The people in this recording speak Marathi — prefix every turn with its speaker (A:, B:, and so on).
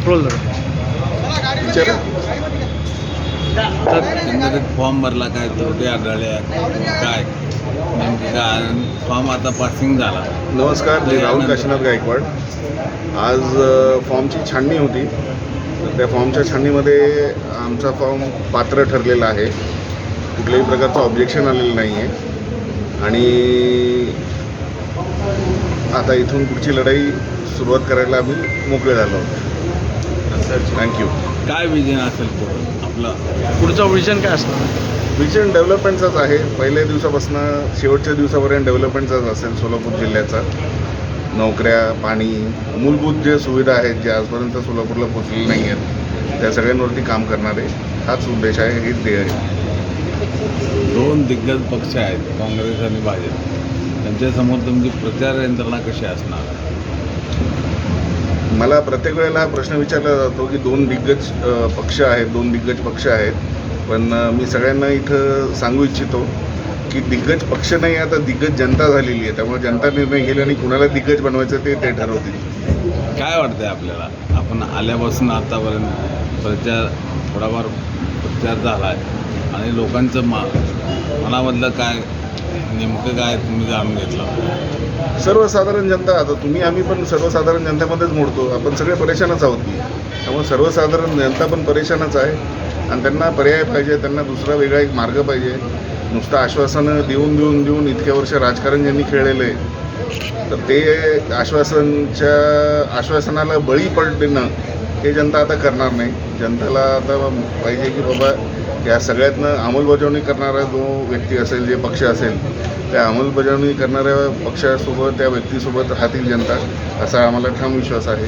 A: रोल
B: विचार
C: त्यांनी फॉर्म भरला काय त्रुटी आढळल्या काय नेमकी काय फॉर्म आता पासिंग झाला.
B: नमस्कार, मी राहुल काशीनाथ गायकवाड. आज फॉर्मची छाननी होती. त्या फॉर्मच्या छाननीमध्ये आमचा फॉर्म पात्र ठरलेला आहे. कुठल्याही प्रकारचं ऑब्जेक्शन आलेलं नाही आहे आणि आता इथून पुढची लढाई सुरुवात करायला आम्ही मोकळे झालो आहोत. थँक्यू.
C: काय विजन असेल पुढं आपलं?
A: पुढचं विजन काय असणार?
B: विजन डेव्हलपमेंटचाच आहे. पहिल्या दिवसापासून शेवटच्या दिवसापर्यंत डेव्हलपमेंटचाच असेल. सोलापूर जिल्ह्याचा नोकऱ्या, पाणी, मूलभूत जे सुविधा आहेत जे आजपर्यंत सोलापूरला पोचलेल्या नाही आहेत त्या सगळ्यांवरती काम करणारे हाच उद्देश आहे, हेच ध्येय आहे.
C: दोन दिग्गज पक्ष आहेत, काँग्रेस आणि भाजप. त्यांच्यासमोर तुमची प्रचार यंत्रणा कशी असणार?
B: मला प्रत्येक वेळेला हा प्रश्न विचारला जातो की दोन दिग्गज पक्ष आहेत, पण मी सगळ्यांना इथं सांगू इच्छितो की दिग्गज पक्ष नाही, आता दिग्गज जनता झालेली आहे. त्यामुळे जनता निर्णय घेईल आणि कुणाला दिग्गज बनवायचं ते ठरवतील.
C: काय वाटतंय आपल्याला? आपण आल्यापासून आतापर्यंत प्रचार थोडाफार प्रचार झाला आहे आणि लोकांचं मनामधलं काय नेमकं काय तुम्ही जाणून घेतलं?
B: सर्वसाधारण जनता, आता तुम्ही आम्ही पण सर्वसाधारण जनतेमध्येच मोडतो. आपण सगळे परेशानच आहोत की. त्यामुळे सर्वसाधारण जनता पण परेशानच आहे आणि त्यांना पर्याय पाहिजे, त्यांना दुसरा वेगळा एक मार्ग पाहिजे. नुसतं आश्वासनं देऊन इतक्या वर्ष राजकारण ज्यांनी खेळलेलं आहे तर ते आश्वासनाला बळी पडणं हे जनता आता करणार नाही. जनतेला आता पाहिजे की बाबा या सगळ्यातनं अंमलबजावणी करणारा जो व्यक्ती असेल, जे पक्ष असेल, त्या अंमलबजावणी करणाऱ्या पक्षासोबत, त्या व्यक्तीसोबत राहतील जनता, असा आम्हाला ठाम विश्वास आहे.